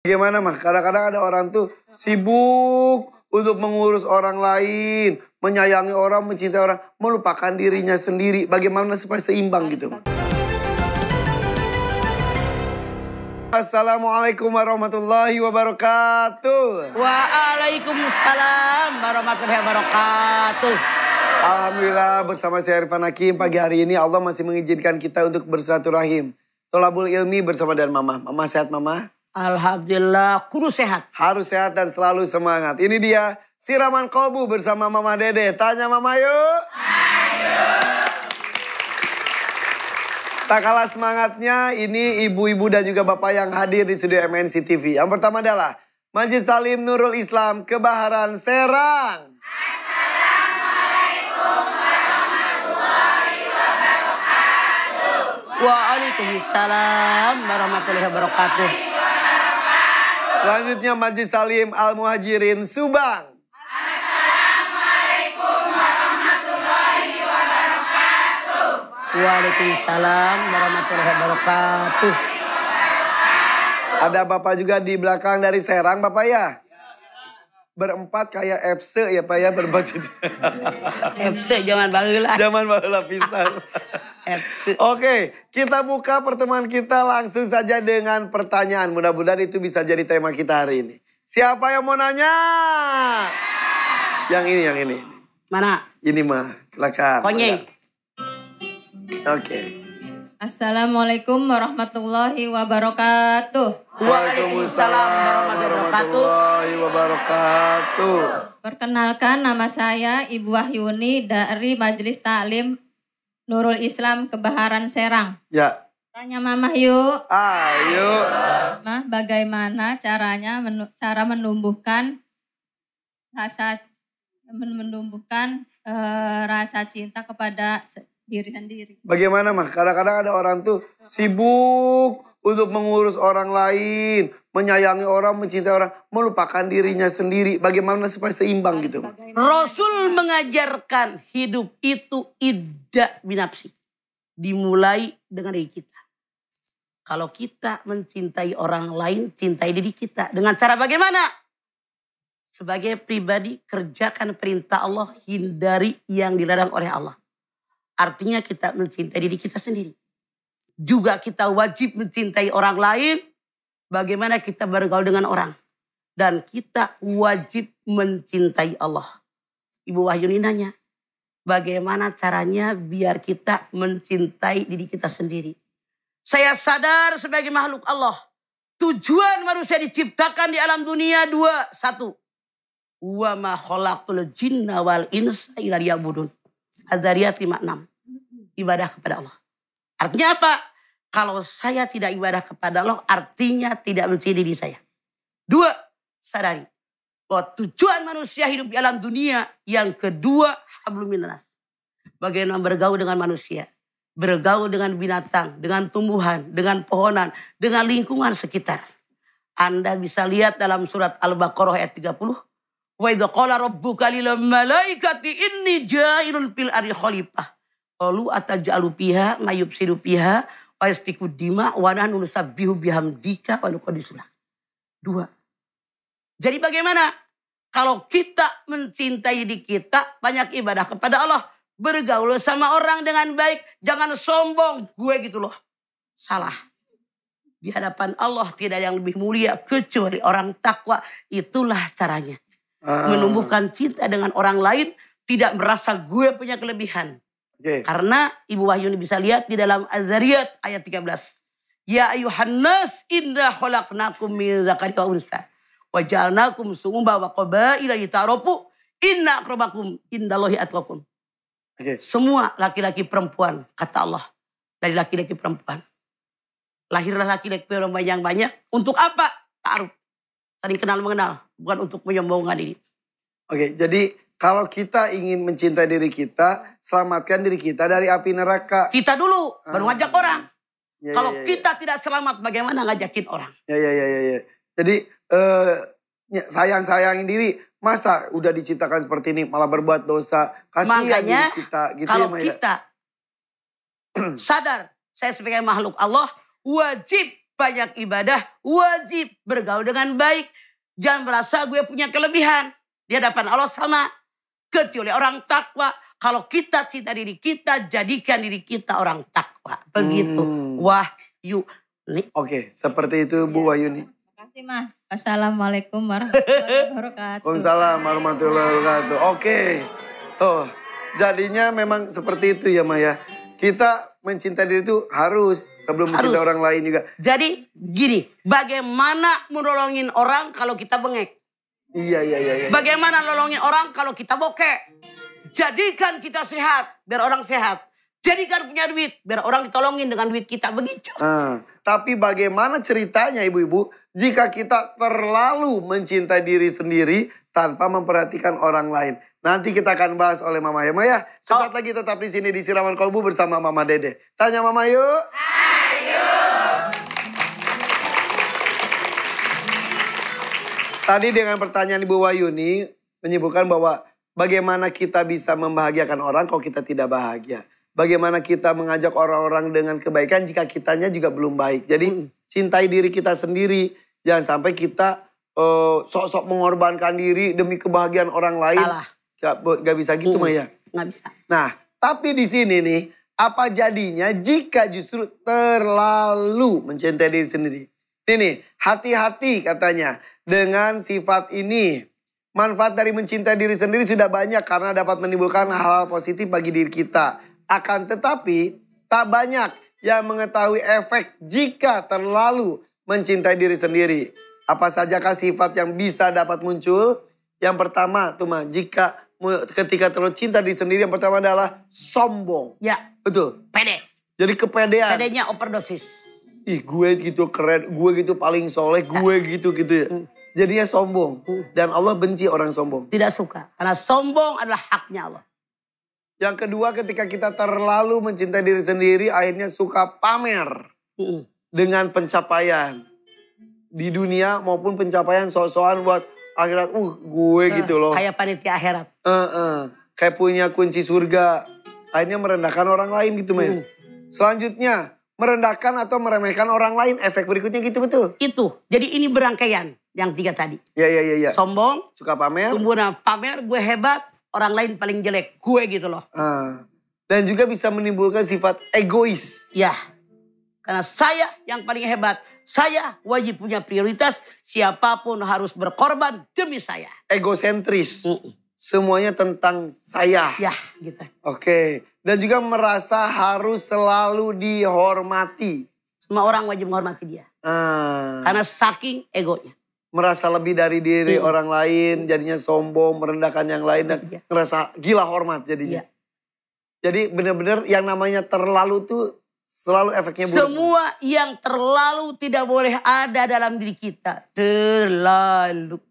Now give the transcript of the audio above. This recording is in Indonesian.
Gimana mah? Kadang-kadang ada orang tuh sibuk untuk mengurus orang lain, menyayangi orang, mencintai orang, melupakan dirinya sendiri. Bagaimana supaya seimbang gitu? Assalamualaikum warahmatullahi wabarakatuh. Waalaikumsalam warahmatullahi wabarakatuh. Alhamdulillah bersama saya Irfan Hakim. Pagi hari ini Allah masih mengizinkan kita untuk bersilaturahim. Tolabul ilmi bersama dengan Mama. Mama sehat Mama? Alhamdulillah, kudu sehat. Harus sehat dan selalu semangat. Ini dia Siraman Kolbu bersama Mama Dede. Tanya Mama yuk. Ayo. Tak kalah semangatnya, ini ibu-ibu dan juga bapak yang hadir di studio MNC TV. Yang pertama adalah Majelis Talim Nurul Islam Kebaharan Serang. Assalamualaikum warahmatullahi wabarakatuh. Waalaikumsalam warahmatullahi wabarakatuh. Selanjutnya Majelis Talim Al-Muhajirin Subang. Assalamualaikum warahmatullahi wabarakatuh. Waalaikumsalam warahmatullahi wabarakatuh. Ada bapak juga di belakang dari Serang Bapak ya? Berempat kayak FC ya Pak ya, berempat itu. FC zaman baheula. Zaman baheula pisan. Oke, kita buka pertemuan kita langsung saja dengan pertanyaan. Mudah-mudahan itu bisa jadi tema kita hari ini. Siapa yang mau nanya? Yang ini. Mana? Ini mah, silakan. Konyeng. Oke. Assalamualaikum warahmatullahi wabarakatuh. Waalaikumsalam warahmatullahi wabarakatuh. Perkenalkan nama saya Ibu Wahyuni dari Majelis Taklim Nurul Islam Kebaharan Serang. Ya. Tanya Mama yuk. Ayo. Mah, bagaimana caranya cara menumbuhkan rasa cinta kepada diri sendiri? Bagaimana mah? Kadang-kadang ada orang tuh sibuk untuk mengurus orang lain, menyayangi orang, mencintai orang, melupakan dirinya sendiri. Bagaimana supaya seimbang gitu? Rasul mengajarkan hidup itu idda binafsi. Dimulai dengan diri kita. Kalau kita mencintai orang lain, cintai diri kita. Dengan cara bagaimana? Sebagai pribadi, kerjakan perintah Allah, hindari yang dilarang oleh Allah. Artinya kita mencintai diri kita sendiri. Juga kita wajib mencintai orang lain. Bagaimana kita bergaul dengan orang. Dan kita wajib mencintai Allah. Ibu Wahyuni nanya. Bagaimana caranya biar kita mencintai diri kita sendiri. Saya sadar sebagai makhluk Allah. Tujuan manusia diciptakan di alam dunia dua. Satu. Wa ma khalaqtul jinna wal insa illa liya'budun. Az-Zariyat 56. Ibadah kepada Allah. Artinya apa? Kalau saya tidak ibadah kepada Allah, artinya tidak mencintai diri saya. Dua, sadari bahwa tujuan manusia hidup di alam dunia. Yang kedua, hablum minas. Bagaimana bergaul dengan manusia. Bergaul dengan binatang, dengan tumbuhan, dengan pohonan, dengan lingkungan sekitar. Anda bisa lihat dalam surat Al-Baqarah ayat 30. Wa idza qala rabbuka lil malaikati inni ja'ilun fil ardi khalifah. Qalu ataj'alu fiha may yufsidu fiha wa yasfiku dima wa nahnu nusabbihu bihamdika wa nuqaddisu lak. Dua. Jadi bagaimana? Kalau kita mencintai diri kita, banyak ibadah kepada Allah, bergaul sama orang dengan baik, jangan sombong, gue gitu loh. Salah. Di hadapan Allah tidak ada yang lebih mulia kecuali orang takwa. Itulah caranya. Menumbuhkan cinta dengan orang lain, tidak merasa gue punya kelebihan. Okay. Karena Ibu Wahyuni bisa lihat di dalam Az-Zariyat ayat 13. Ya ayuhan nas inna khalaqnakum min dzakari wa unsa wa ja'alnakum syu'uban wa qabaila lita'arafu inna akramakum indallahi atqakum. Okay. Semua laki-laki perempuan kata Allah dari laki-laki perempuan. Lahirlah laki-laki perempuan yang banyak untuk apa? Ta'aruf. Saling kenal mengenal, bukan untuk menyombongkan diri. Oke, jadi kalau kita ingin mencintai diri kita, selamatkan diri kita dari api neraka. Kita dulu, baru ngajak orang. Ya, kalau kita tidak selamat, bagaimana ngajakin orang? Ya. Jadi sayang-sayangin diri. Masa udah diciptakan seperti ini malah berbuat dosa. Kasihan Makanya diri kita. Gitu kalau ya, kita sadar, saya sebagai makhluk Allah wajib banyak ibadah, wajib bergaul dengan baik. Jangan merasa gue punya kelebihan di hadapan Allah sama. Kecuali orang takwa. Kalau kita cinta diri kita, jadikan diri kita orang takwa. Begitu. Wahyu. Oke, seperti itu Bu Wahyuni. Terima kasih, Mah. Assalamualaikum warahmatullahi wabarakatuh. Waalaikumsalam warahmatullahi wabarakatuh. Oke. Oh, jadinya memang seperti itu ya Maya. Kita mencintai diri itu harus sebelum mencintai orang lain juga. Jadi gini, bagaimana menolongin orang kalau kita bengek? Iya. Bagaimana nolongin orang kalau kita bokeh? Jadikan kita sehat, biar orang sehat. Jadikan punya duit, biar orang ditolongin dengan duit kita. Begitu. Tapi bagaimana ceritanya ibu-ibu jika kita terlalu mencintai diri sendiri tanpa memperhatikan orang lain? Nanti kita akan bahas oleh Mama ya. Maya, sesaat lagi tetap di sini di Siraman Kolbu bersama Mama Dede. Tanya Mama yuk. Ayo. Tadi dengan pertanyaan Ibu Wahyuni menyebutkan bahwa bagaimana kita bisa membahagiakan orang kalau kita tidak bahagia. Bagaimana kita mengajak orang-orang dengan kebaikan jika kitanya juga belum baik. Jadi cintai diri kita sendiri. Jangan sampai kita sok-sok mengorbankan diri demi kebahagiaan orang lain. Salah. Gak bisa gitu Maya. Nggak bisa. Nah, tapi di sini nih, apa jadinya jika justru terlalu mencintai diri sendiri? Ini, hati-hati katanya dengan sifat ini. Manfaat dari mencintai diri sendiri sudah banyak karena dapat menimbulkan hal-hal positif bagi diri kita. Akan tetapi, tak banyak yang mengetahui efek jika terlalu mencintai diri sendiri. Apa sajakah sifat yang bisa dapat muncul? Yang pertama, tuh mah, ketika terlalu cinta diri sendiri, yang pertama adalah sombong. Ya. Betul. Pede. Jadi kepedean. Pedenya overdosis. Ih, gue gitu keren, gue gitu paling soleh, gue gitu ya. Jadinya sombong. Dan Allah benci orang sombong. Tidak suka. Karena sombong adalah haknya Allah. Yang kedua, ketika kita terlalu mencintai diri sendiri, akhirnya suka pamer dengan pencapaian. Di dunia maupun pencapaian sok-sokan buat akhirat. Gue gitu loh. Kayak panitia akhirat. Kayak punya kunci surga. Akhirnya merendahkan orang lain gitu Maya. Selanjutnya, merendahkan atau meremehkan orang lain. Efek berikutnya gitu betul. Itu. Jadi ini berangkaian. Yang tiga tadi. Iya. Sombong. Suka pamer. Sembunyi pamer. Gue hebat. Orang lain paling jelek. Gue gitu loh. Dan juga bisa menimbulkan sifat egois. Ya. Karena saya yang paling hebat. Saya wajib punya prioritas. Siapapun harus berkorban demi saya. Egosentris. Semuanya tentang saya. Ya gitu. Oke. Dan juga merasa harus selalu dihormati. Semua orang wajib menghormati dia. Karena saking egonya. Merasa lebih dari diri orang lain. Jadinya sombong, merendahkan yang lain. Dan ngerasa gila hormat jadinya. Jadi benar-benar yang namanya terlalu tuh selalu efeknya buruk. Semua yang terlalu tidak boleh ada dalam diri kita. Terlalu.